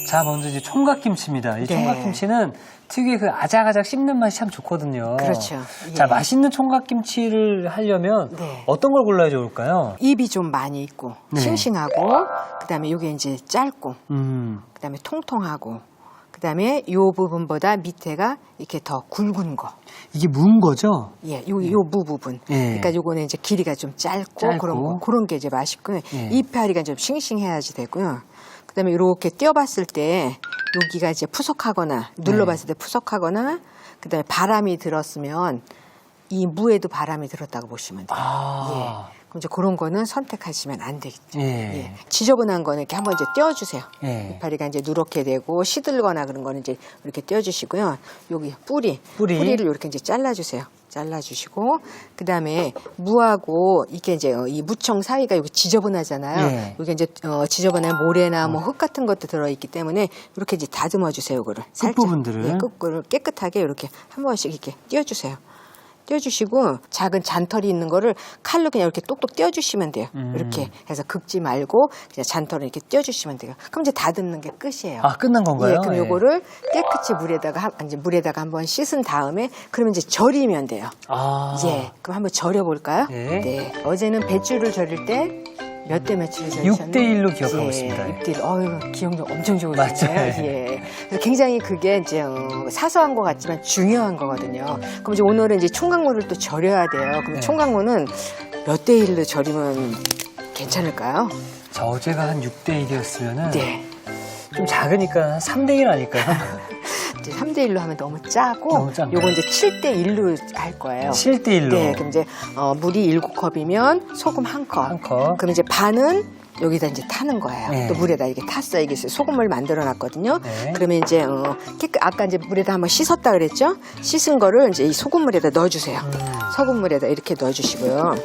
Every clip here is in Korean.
자, 먼저 이제 총각김치입니다. 이 네. 총각김치는 특유의 그 아작아작 씹는 맛이 참 좋거든요. 그렇죠. 예. 자, 맛있는 총각김치를 하려면 네. 어떤 걸 골라야 좋을까요? 입이 좀 많이 있고 네. 싱싱하고 그다음에 요게 이제 짧고 그다음에 통통하고 그다음에 요 부분보다 밑에가 이렇게 더 굵은 거. 이게 무은 거죠? 예, 요 부분. 예. 그러니까 요거는 이제 길이가 좀 짧고 그런 게 이제 맛있고요. 예. 이파리가 좀 싱싱해야지 되고요. 그다음에 이렇게 띄어봤을 때 여기가 이제 푸석하거나 눌러봤을 때 푸석하거나 그다음에 바람이 들었으면 이 무에도 바람이 들었다고 보시면 돼요. 예. 그럼 이제 그런 거는 선택하시면 안 되겠죠. 예. 예. 지저분한 거는 이렇게 한번 이제 떼어주세요. 예. 이파리가 이제 누렇게 되고 시들거나 그런 거는 이제 이렇게 떼어주시고요. 여기 뿌리를 이렇게 이제 잘라주세요. 잘라주시고 그다음에 무하고 이게 이제 이 무청 사이가 여기 지저분하잖아요. 예. 여기 이제 지저분한 모래나 뭐 흙 같은 것도 들어있기 때문에 이렇게 이제 다듬어 주세요. 이거를 살짝. 끝부분들을. 예, 끝부분을 깨끗하게 이렇게 한 번씩 이렇게 띄워주세요. 띄워주시고 작은 잔털이 있는 거를 칼로 그냥 이렇게 똑똑 띄워주시면 돼요. 이렇게 해서 긁지 말고 그냥 잔털을 이렇게 띄워주시면 돼요. 그럼 이제 다듬는 게 끝이에요. 아, 끝난 건가요? 예, 그럼 요거를 깨끗이 물에다가 한번 씻은 다음에 그러면 이제 절이면 돼요. 아. 예, 그럼 한번 절여볼까요? 예. 네. 어제는 배추를 절일 때 몇 대 몇을 절이셨나요? 6대1로 기억하고 예, 있습니다. 6대1. 어휴, 기억력 엄청 맞아요. 좋으시네요. 예. 그래서 굉장히 그게 이제 사소한 것 같지만 중요한 거거든요. 그럼 이제 오늘은 이제 총각무를 또 절여야 돼요. 그럼 네. 총각무는 몇 대 1로 절이면 괜찮을까요? 자, 어제가 한 6대1이었으면은 네. 좀 작으니까 한 3대1 아닐까요? 이제 3대 1로 하면 너무 짜고 너무 짠가요? 요거 이제 7대 1로 할 거예요. 7대1로. 네, 그럼 이제 물이 7컵이면 소금 1컵. 한 컵. 그럼 이제 반은 여기다 이제 타는 거예요. 네. 또 물에다 이게 탔어요. 이게 소금을 만들어 놨거든요. 네. 그러면 이제 아까 이제 물에다 한번 씻었다 그랬죠? 씻은 거를 이제 이 소금물에다 넣어주세요. 소금물에다 이렇게 넣어주시고요.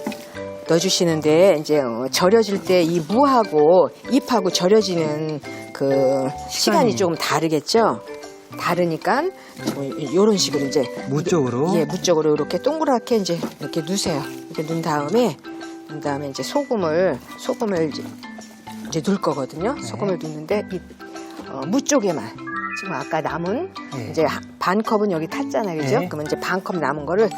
넣어주시는데 이제 절여질 때 이 무하고 잎하고 절여지는 그 시간이 조금 다르겠죠? 다르니까 이런 식으로 이제 무 쪽으로. 예, 무 쪽으로 이렇게 동그랗게 이제 이렇게 넣으세요. 이렇게 넣은 다음에 이제 소금을 이제 넣을 거거든요. 소금을 넣는데 이 무 쪽에만 지금 아까 남은 예. 이제 반 컵은 여기 탔잖아요, 그죠? 예. 그러면 이제 반 컵 남은 거를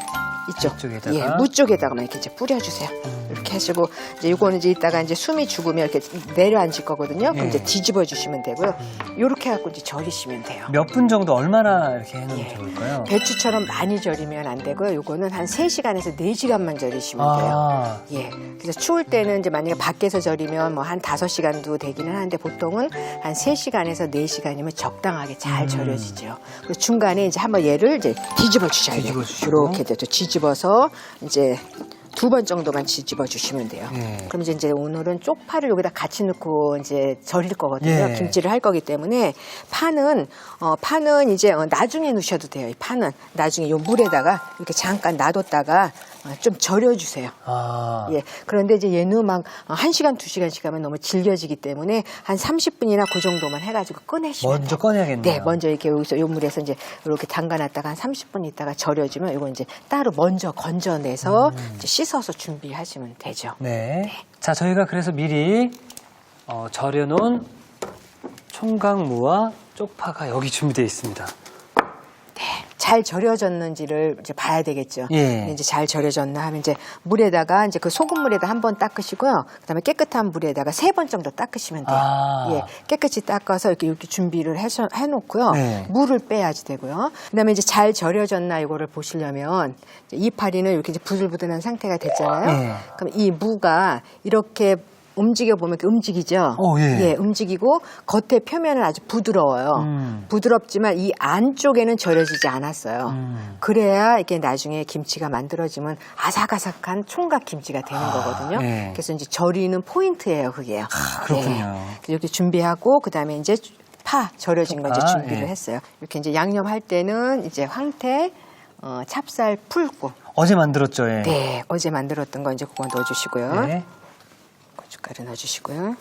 이쪽 이쪽에다가? 예, 무 쪽에다가만 이렇게 이제 뿌려주세요. 이렇게 하시고 이제 이거는 이제 이따가 이제 숨이 죽으면 이렇게 내려앉을 거거든요. 그럼 예. 이제 뒤집어 주시면 되고요. 이렇게 해갖고 이제 절이시면 돼요. 몇 분 정도 얼마나 이렇게 해놓으면 예. 좋을까요? 배추처럼 많이 절이면 안 되고요. 요거는 한 3시간에서 4시간만 절이시면 돼요. 아, 예. 그래서 추울 때는 이제 만약에 밖에서 절이면 뭐 한 5시간도 되기는 하는데 보통은 한 3시간에서 4시간이면 적당하게 잘 절여지죠. 그리고 중간에 이제 한번 얘를 이제 뒤집어 주셔야 돼요. 뒤집어 주시고. 이렇게 또 뒤집어서 이제 2번 정도만 뒤집어 주시면 돼요. 예. 그럼 이제 오늘은 쪽파를 여기다 같이 넣고 이제 절일 거거든요. 예. 김치를 할 거기 때문에 파는 이제 나중에 넣으셔도 돼요. 이 파는 나중에 요 물에다가 이렇게 잠깐 놔뒀다가 좀 절여주세요. 아. 예. 그런데 이제 얘는 막 1시간, 2시간씩 하면 너무 질겨지기 때문에 한 30분이나 그 정도만 해가지고 꺼내시면 먼저 돼요. 꺼내야겠네요. 네, 먼저 이렇게 여기서 요 물에서 이제 이렇게 담가놨다가 한 30분 있다가 절여주면 이거 이제 따로 먼저 건져내서 이제 씻어서 준비하시면 되죠. 네. 자, 저희가 그래서 미리 절여놓은 총각무와 쪽파가 여기 준비되어 있습니다. 잘 절여졌는지를 이제 봐야 되겠죠. 예. 이제 잘 절여졌나 하면 이제 물에다가 이제 그 소금물에다 한 번 닦으시고요. 그다음에 깨끗한 물에다가 3번 정도 닦으시면 돼요. 아. 예, 깨끗이 닦아서 이렇게 준비를 해놓고요. 네. 물을 빼야지 되고요. 그다음에 이제 잘 절여졌나 이거를 보시려면 이파리는 이렇게 이제 부들부들한 상태가 됐잖아요. 예. 그럼 이 무가 이렇게 움직여 보면 움직이죠. 예. 움직이고 겉에 표면은 아주 부드러워요. 부드럽지만 이 안쪽에는 절여지지 않았어요. 그래야 이게 나중에 김치가 만들어지면 아삭아삭한 총각 김치가 되는 거거든요. 예. 그래서 이제 절이는 포인트예요, 그게요. 그렇군요. 예. 이렇게 준비하고 그다음에 이제 파 절여진 거 이제 쪽파, 준비를 예. 했어요. 이렇게 이제 양념할 때는 이제 황태, 찹쌀 풀고. 어제 만들었죠, 예. 네, 어제 만들었던 거 이제 그거 넣어주시고요. 네. 고춧가루 넣어주시고요.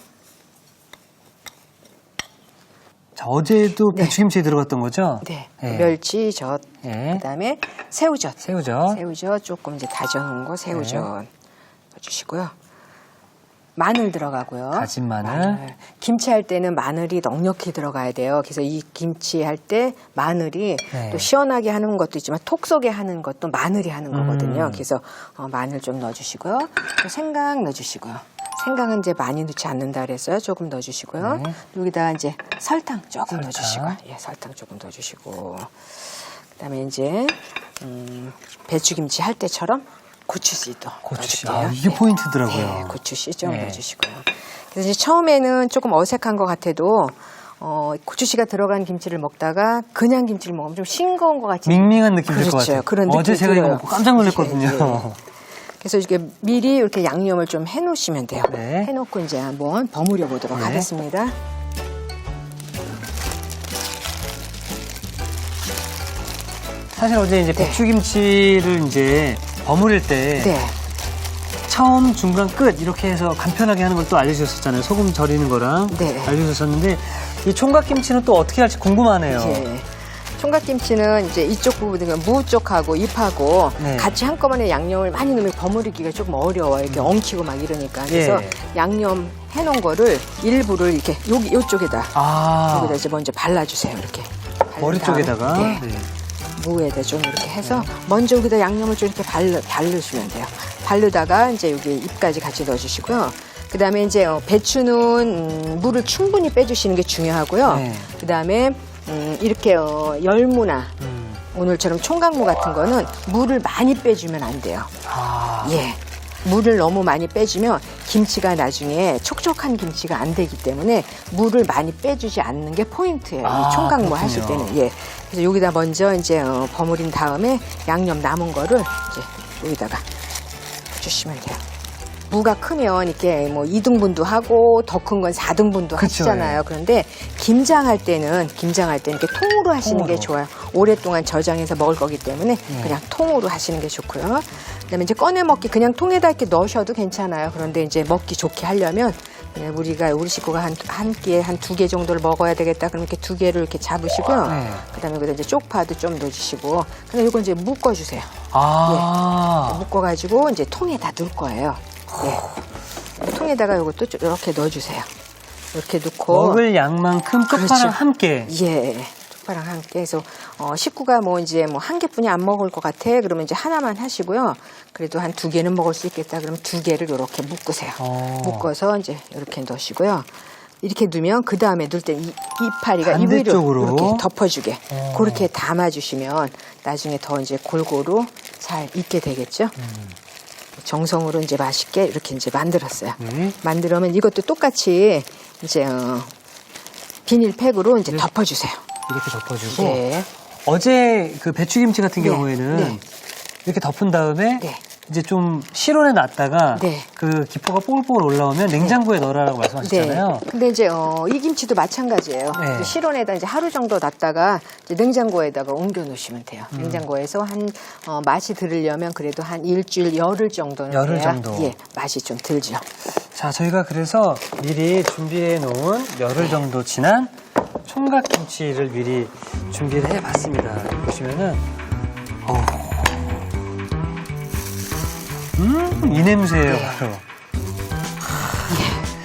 자, 어제도 네. 배추김치에 들어갔던 거죠? 네, 예. 멸치젓, 예. 그다음에 새우젓, 새우젓. 새우젓 조금 이제 다져놓은 거 새우젓 네. 넣어주시고요. 마늘 들어가고요. 다진 마늘. 김치할 때는 마늘이 넉넉히 들어가야 돼요. 그래서 이 김치할 때 마늘이 네. 또 시원하게 하는 것도 있지만 톡 쏘게 하는 것도 마늘이 하는 거거든요. 그래서 마늘 좀 넣어주시고요. 또 생강 넣어주시고요. 생강은 이제 많이 넣지 않는다 그랬어요. 조금 넣어주시고요. 네. 여기다 이제 설탕 조금 설탕. 넣어주시고, 예, 설탕 조금 넣어주시고, 그다음에 이제 배추김치 할 때처럼 고추씨도 고추씨. 넣어줄게요. 이게 포인트더라고요. 네, 고추씨 좀 네. 넣어주시고요. 그래서 이제 처음에는 조금 어색한 것 같아도 고추씨가 들어간 김치를 먹다가 그냥 김치를 먹으면 좀 싱거운 것 같이 밍밍한 느낌 들 것 그렇죠. 같아요. 그런 어제 느낌이 제가 이거 들어요. 먹고 깜짝 놀랐거든요. 예, 예. 그래서 이렇게 미리 이렇게 양념을 좀 해놓으시면 돼요. 네. 해놓고 이제 한번 버무려 보도록 네. 하겠습니다. 사실 어제 이제 배추김치를 이제 버무릴 때 네. 처음, 중간, 끝 이렇게 해서 간편하게 하는 걸 또 알려주셨잖아요. 소금 절이는 거랑 네. 알려주셨는데 이 총각김치는 또 어떻게 할지 궁금하네요. 예. 총각김치는 이제 이쪽 부분, 무 쪽하고 잎하고 네. 같이 한꺼번에 양념을 많이 넣으면 버무리기가 조금 어려워요. 이렇게 엉키고 막 이러니까. 그래서 예. 양념 해놓은 거를 일부를 이렇게 요쪽에다 여기다 이제 먼저 발라주세요. 이렇게. 바른 머리 다음에, 쪽에다가. 네. 네. 무에다 좀 이렇게 해서 먼저 여기다 양념을 좀 이렇게 바르시면 돼요. 바르다가 이제 여기 잎까지 같이 넣어주시고요. 그 다음에 이제 배추는 물을 충분히 빼주시는 게 중요하고요. 네. 그 다음에 이렇게 열무나 오늘처럼 총각무 같은 거는 물을 많이 빼주면 안 돼요. 아. 예. 물을 너무 많이 빼주면 김치가 나중에 촉촉한 김치가 안 되기 때문에 물을 많이 빼주지 않는 게 포인트예요. 아, 이 총각무 그렇군요. 하실 때는. 예. 그래서 여기다 먼저 이제 버무린 다음에 양념 남은 거를 이제 여기다가 주시면 돼요. 무가 크면 이렇게 뭐 2등분도 하고 더 큰 건 4등분도 그쵸, 하시잖아요. 예. 그런데 김장할 때는 이렇게 통으로 하시는 게 좋아요. 오랫동안 저장해서 먹을 거기 때문에 그냥 통으로 하시는 게 좋고요. 그다음에 이제 꺼내 먹기 그냥 통에다 이렇게 넣으셔도 괜찮아요. 그런데 이제 먹기 좋게 하려면 그냥 우리 식구가 한 끼에 한 2개 정도를 먹어야 되겠다. 그럼 이렇게 2개를 이렇게 잡으시고요. 네. 그다음에 여기다 이제 쪽파도 좀 넣어주시고 그다음에 이거 이제 묶어주세요. 아. 묶어가지고 이제 통에다 넣을 거예요. 네. 통에다가 이것도 이렇게 넣어주세요. 이렇게 넣고 먹을 양만큼 쪽파랑 그렇죠. 함께. 예. 쪽파랑 함께 해서 식구가 뭐 이제 뭐 한 개뿐이 안 먹을 것 같아. 그러면 이제 하나만 하시고요. 그래도 한 2개는 먹을 수 있겠다. 그러면 2개를 이렇게 묶으세요. 묶어서 이제 이렇게 넣으시고요. 이렇게 넣으면 그 다음에 넣을 때 이파리가 이 위로 반대쪽으로. 이렇게 덮어주게 그렇게 담아주시면 나중에 더 이제 골고루 잘 익게 되겠죠. 정성으로 이제 맛있게 이렇게 이제 만들었어요. 만들면 이것도 똑같이 이제 비닐팩으로 이제 덮어주세요. 이렇게 덮어주고. 네. 어제 그 배추김치 같은 네. 경우에는 네. 이렇게 덮은 다음에 네. 이제 좀 실온에 놨다가 네. 그 기포가 뽀글뽀글 올라오면 냉장고에 넣으라고 말씀하셨잖아요. 네. 근데 이제 이 김치도 마찬가지예요. 네. 이제 실온에다 이제 하루 정도 놨다가 이제 냉장고에다가 옮겨 놓으시면 돼요. 냉장고에서 한 맛이 들으려면 그래도 한 일주일 열흘 정도는 열흘 돼야, 정도. 예, 맛이 좀 들죠. 자, 저희가 그래서 미리 준비해 놓은 열흘 정도 지난 총각김치를 미리 준비를 해 봤습니다. 보시면은, 이 냄새예요, 네. 바로.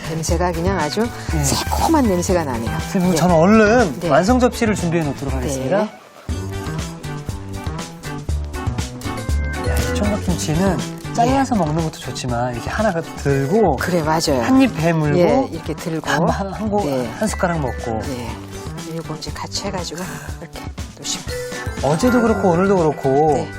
냄새가 그냥 아주 새콤한 냄새가 나네요. 선생님, 예. 저는 얼른 네. 완성 접시를 준비해 놓도록 하겠습니다. 네. 야, 이 총각김치는 잘라서 먹는 것도 좋지만 이렇게 하나 들고 그래, 맞아요. 한 입 배물고 예, 이렇게 들고 네. 한 숟가락 먹고 네. 이거 이제 같이 해가지고 이렇게 놓으시면 어제도 그렇고 오늘도 그렇고 네.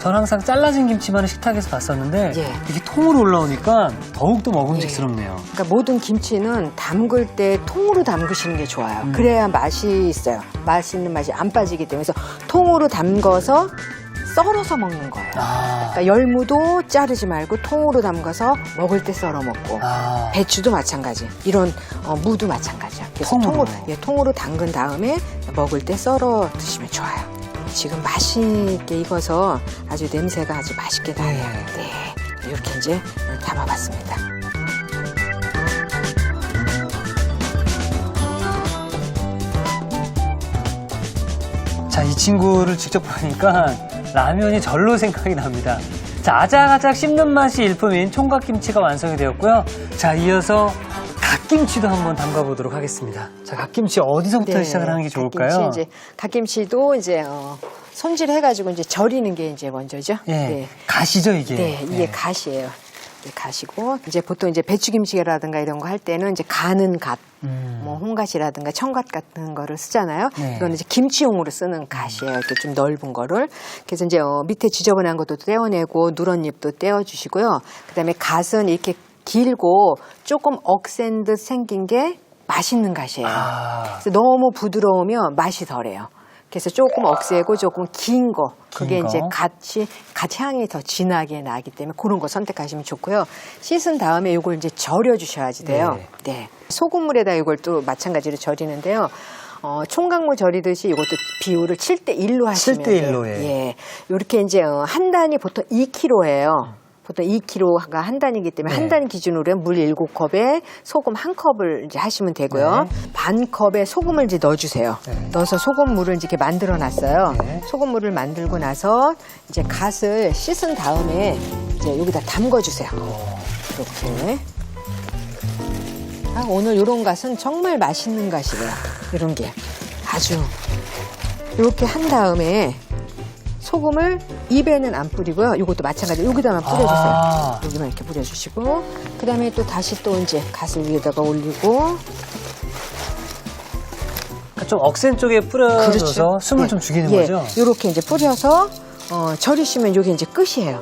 전 항상 잘라진 김치만을 식탁에서 봤었는데 예. 이게 통으로 올라오니까 더욱더 먹음직스럽네요. 그러니까 모든 김치는 담글 때 통으로 담그시는 게 좋아요. 그래야 맛이 있어요. 맛있는 맛이 안 빠지기 때문에 그래서 통으로 담궈서 썰어서 먹는 거예요. 아, 그러니까 열무도 자르지 말고 통으로 담가서 먹을 때 썰어 먹고 아. 배추도 마찬가지. 이런 무도 마찬가지야. 그래서 통으로. 통으로 담근 다음에 먹을 때 썰어 드시면 좋아요. 지금 맛있게 익어서 아주 냄새가 아주 맛있게 나네요. 네, 이렇게 이제 담아봤습니다. 자, 이 친구를 직접 보니까 라면이 절로 생각이 납니다. 자, 아작아작 씹는 맛이 일품인 총각김치가 완성이 되었고요. 자, 이어서 갓김치도 한번 담가보도록 하겠습니다. 자, 갓김치 어디서부터 시작을 하는 게 좋을까요? 갓김치도 이제 손질해가지고 이제 절이는 게 이제 먼저죠. 예, 네. 갓이죠, 이게. 네, 이게 갓이에요. 이게 갓이고 이제 보통 이제 배추김치라든가 이런 거 할 때는 이제 가는 갓, 뭐 홍갓이라든가 청갓 같은 거를 쓰잖아요. 네. 이거는 이제 김치용으로 쓰는 갓이에요. 이렇게 좀 넓은 거를. 그래서 이제 밑에 지저분한 것도 떼어내고 누런잎도 떼어주시고요. 그다음에 갓은 이렇게 길고 조금 억센 듯 생긴 게 맛있는 갓이에요. 그래서 너무 부드러우면 맛이 덜해요. 그래서 조금 억세고 조금 긴 거, 그게 이제 갓 향이 더 진하게 나기 때문에 그런 거 선택하시면 좋고요. 씻은 다음에 이걸 이제 절여 주셔야지 돼요. 네. 소금물에다 이걸 또 마찬가지로 절이는데요. 총각무 절이듯이 이것도 비율을 7대1로 하시면 돼요. 7대1로 예. 예. 이렇게 이제 한 단이 보통 2kg예요. 보통 2kg가 한 단이기 때문에 한 단 기준으로 물 7컵에 소금 1컵을 이제 하시면 되고요. 반 컵에 소금을 이제 넣어주세요. 넣어서 소금물을 이제 이렇게 만들어 놨어요. 소금물을 만들고 나서 이제 갓을 씻은 다음에 이제 여기다 담궈주세요. 이렇게. 오늘 이런 갓은 정말 맛있는 갓이에요. 이런 게 아주 이렇게 한 다음에 소금을 입에는 안 뿌리고요. 이것도 마찬가지로 여기다만 뿌려주세요. 여기만 이렇게 뿌려주시고 그 다음에 또 다시 또 이제 갓을 위에다가 올리고 좀 억센 쪽에 뿌려줘서 숨을 좀 죽이는 거죠? 이렇게 이제 뿌려서 절이시면 이게 이제 끝이에요.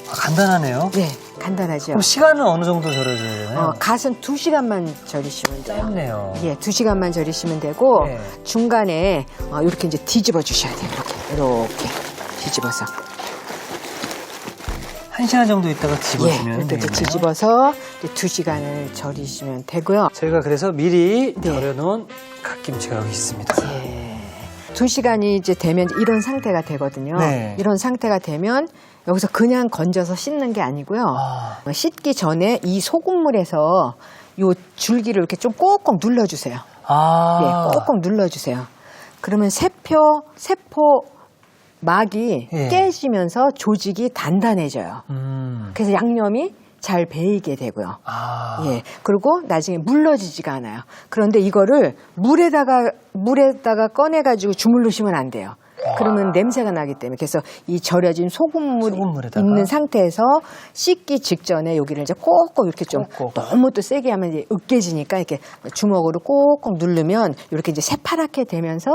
간단하네요. 네, 간단하죠. 그럼 시간은 어느 정도 절여줘야 되나요? 갓은 2시간만 절이시면 돼요. 짧네요. 예, 2시간만 절이시면 되고 네. 중간에 이렇게 이제 뒤집어 주셔야 돼요. 이렇게 뒤집어서. 1시간 정도 있다가 집어주면 이렇게 되겠네요. 뒤집어서 2시간을 절이시면 되고요. 저희가 그래서 미리 절여놓은 갓김치가 여기 있습니다. 2시간이 이제 되면 이런 상태가 되거든요. 네. 이런 상태가 되면 여기서 그냥 건져서 씻는 게 아니고요. 씻기 전에 이 소금물에서 요 줄기를 이렇게 좀 꼭꼭 눌러주세요. 꼭꼭 눌러주세요. 그러면 세포 막이 깨지면서 조직이 단단해져요. 그래서 양념이 잘 배이게 되고요. 그리고 나중에 물러지지가 않아요. 그런데 이거를 물에다가 꺼내가지고 주물르시면 안 돼요. 그러면 냄새가 나기 때문에. 그래서 이 절여진 소금물이 있는 상태에서 씻기 직전에 여기를 이제 꼭꼭 이렇게 좀 너무 또 세게 하면 이제 으깨지니까 이렇게 주먹으로 꼭꼭 누르면 이렇게 이제 새파랗게 되면서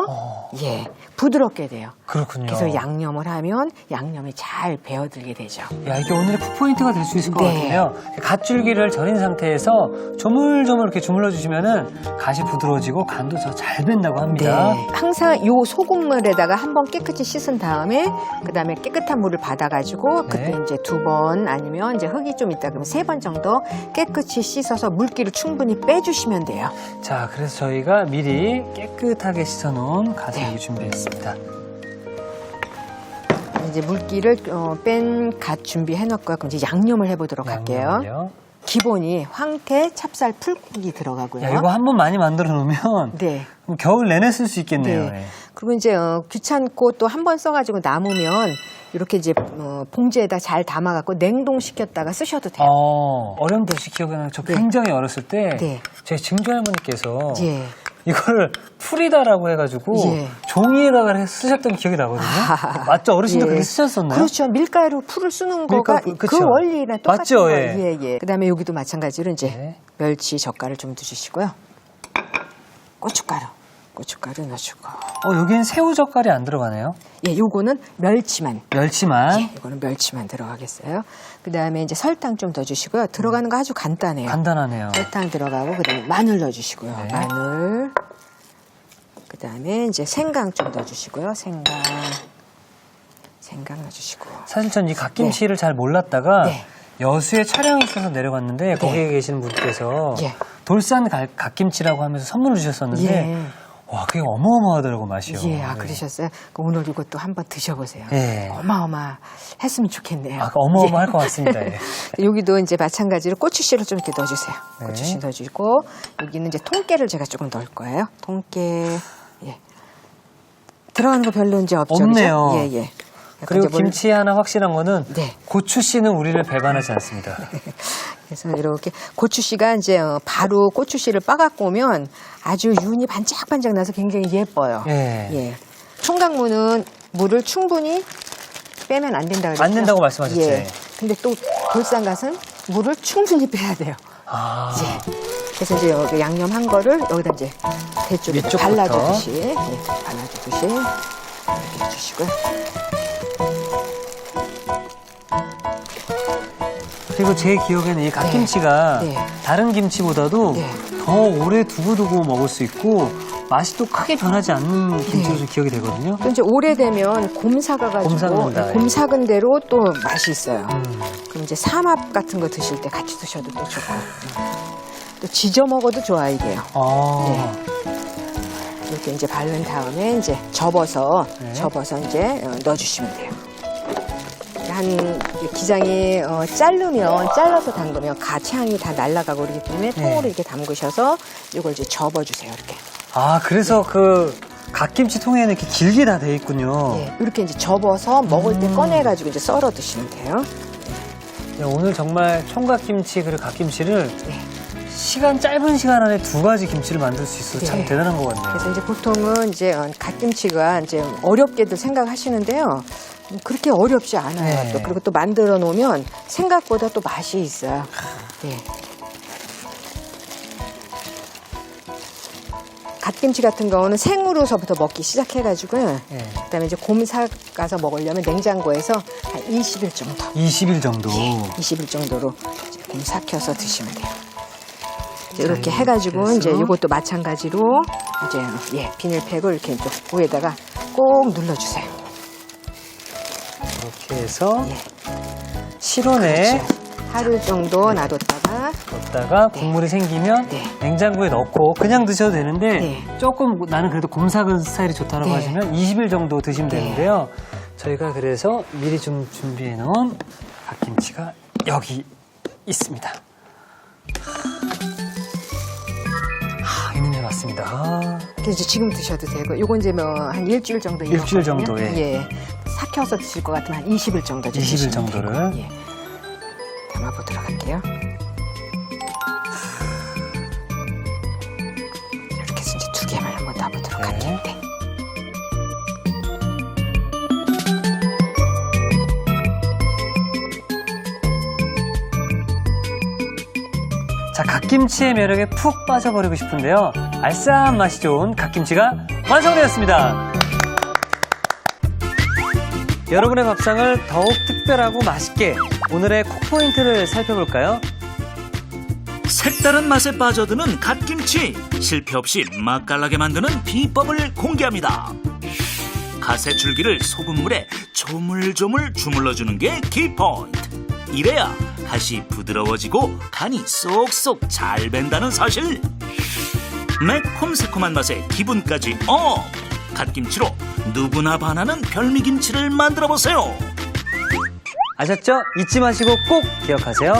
부드럽게 돼요. 그렇군요. 그래서 양념을 하면 양념이 잘 배어들게 되죠. 야, 이게 오늘의 풋포인트가 될 수 있을 것 같은데요. 갓줄기를 절인 상태에서 조물조물 이렇게 주물러 주시면은 갓이 부드러워지고 간도 더 잘 밴다고 합니다. 항상 요 소금물에다가 한번 깨끗이 씻은 다음에 그다음에 깨끗한 물을 받아가지고 그때 이제 2번 아니면 이제 흙이 좀 있다 그러면 3번 정도 깨끗이 씻어서 물기를 충분히 빼주시면 돼요. 자, 그래서 저희가 미리 깨끗하게 씻어놓은 갓을 준비했습니다. 이제 물기를 뺀 갓 준비해놓고요. 그럼 이제 양념을 해보도록 할게요. 기본이 황태, 찹쌀, 풀고기 들어가고요. 야, 이거 한번 많이 만들어 놓으면 그럼 겨울 내내 쓸 수 있겠네요. 그리고 이제 귀찮고 또 한 번 써가지고 남으면 이렇게 이제 봉지에다 잘 담아갖고 냉동시켰다가 쓰셔도 돼요. 어렴풋이 기억나요. 저 굉장히 어렸을 때 제 증조할머니께서 이걸 풀이다라고 해가지고 종이에다가 쓰셨던 기억이 나거든요. 맞죠? 어르신도 그렇게 쓰셨었나요? 그렇죠. 밀가루 풀을 쓰는 거가 그 원리랑 똑같은 맞죠? 거예요. 그다음에 여기도 마찬가지로 이제 멸치 젓갈을 좀 넣어주시고요. 고춧가루 넣어주고. 여기는 새우 젓갈이 안 들어가네요. 요거는 멸치만. 이거는 멸치만 들어가겠어요. 그다음에 이제 설탕 좀 넣어주시고요. 들어가는 거 아주 간단해요. 간단하네요. 설탕 들어가고 그다음에 마늘 넣어주시고요. 마늘. 그다음에 이제 생강 좀 넣어주시고요. 생강 넣어주시고. 사실 전 이 갓김치를 잘 몰랐다가 여수에 촬영이 있어서 내려갔는데 거기에 계시는 분께서 돌산 갓김치라고 하면서 선물을 주셨었는데 와, 그게 어마어마하더라고, 맛이요. 그러셨어요? 오늘 이것도 한번 드셔보세요. 어마어마했으면 좋겠네요. 어마어마할 것 같습니다. 여기도 이제 마찬가지로 고추씨를 좀 이렇게 넣어주세요. 고추씨 넣어주고, 여기는 이제 통깨를 제가 조금 넣을 거예요. 통깨. 들어가는 거 별로 이제 없죠. 없네요. 그리고 김치 하나 확실한 거는 네. 고추씨는 우리를 배반하지 않습니다. 그래서 이렇게 고추씨가 이제 바로 고추씨를 빠갖고 오면 아주 윤이 반짝반짝 나서 굉장히 예뻐요. 예. 예. 총각무는 물을 충분히 빼면 안 된다고 그랬죠? 안 된다고 말씀하셨지. 예. 근데 또 돌산갓은 물을 충분히 빼야 돼요. 아. 예. 그래서 이제 여기 양념한 거를 여기다 이제 대쪽에 위쪽부터. 발라주듯이, 예. 발라주듯이 이렇게 해주시고요. 그리고 제 기억에는 이 갓김치가 네. 네. 다른 김치보다도 네. 더 오래 두고두고 먹을 수 있고 맛이 또 크게 변하지 않는 김치로 네. 좀 기억이 되거든요. 또 이제 오래되면 곰삭아가지고 곰삭는다, 예. 곰삭은 대로 또 맛이 있어요. 그럼 이제 삼합 같은 거 드실 때 같이 드셔도 또 좋고 또 지져 먹어도 좋아 이게요. 아. 이렇게 이제 바른 다음에 이제 접어서 네. 이제 넣어주시면 돼요. 한 기장이 잘라서 담그면 가채향이 다 날아가고 그러기 때문에 통으로 이렇게 담그셔서 이걸 이제 접어주세요. 이렇게. 아, 그래서 그 갓김치 통에는 이렇게 길게 다 돼 있군요. 예, 이렇게 이제 접어서 먹을 때 꺼내가지고 이제 썰어 드시면 돼요. 네, 오늘 정말 총각김치 그리고 갓김치를 네. 짧은 시간 안에 두 가지 김치를 만들 수 있어서 참 네. 대단한 것 같네요. 그래서 이제 보통은 이제 갓김치가 이제 어렵게들 생각하시는데요. 그렇게 어렵지 않아요. 네. 또 그리고 또 만들어 놓으면 생각보다 또 맛이 있어요. 네. 갓김치 같은 경우는 생으로서부터 먹기 시작해가지고요. 네. 그다음에 이제 곰삭아서 먹으려면 냉장고에서 한 20일 정도. 20일 정도. 20일 정도로 이제 곰삭혀서 드시면 돼요. 이제 자, 이렇게 해가지고 해서. 이제 이것도 마찬가지로 이제 비닐팩을 이렇게 좀 위에다가 꼭 눌러주세요. 이렇게 해서 예. 실온에 그렇죠. 하루 정도 놔뒀다가 넣다가 국물이 생기면 네. 냉장고에 넣고 그냥 드셔도 되는데 네. 조금 나는 그래도 곰삭은 스타일이 좋다고 네. 하시면 20일 정도 드시면 네. 되는데요. 저희가 그래서 미리 좀 준비해 놓은 갓김치가 여기 있습니다. 이 냄새 맞습니다. 그래서 이제 지금 드셔도 되고 이건 이제 뭐 한 일주일 정도 일주일 익었거든요. 정도, 예. 예. 삭혀서 드실 것 같으면 한 20일 정도 20일 드시면 정도를. 되고. 예. 담아보도록 할게요. 이렇게 해서 이제 두 개만 한번 놔보도록 네. 할게요. 네. 자, 갓김치의 매력에 푹 빠져버리고 싶은데요. 알싸한 맛이 좋은 갓김치가 완성되었습니다. 여러분의 밥상을 더욱 특별하고 맛있게 오늘의 콕포인트를 살펴볼까요? 색다른 맛에 빠져드는 갓김치, 실패 없이 맛깔나게 만드는 비법을 공개합니다. 갓의 줄기를 소금물에 조물조물 주물러주는 게 키포인트. 이래야 갓이 부드러워지고 간이 쏙쏙 잘 밴다는 사실. 매콤새콤한 맛에 기분까지 업! 갓김치로 누구나 반하는 별미김치를 만들어보세요. 아셨죠? 잊지 마시고 꼭 기억하세요.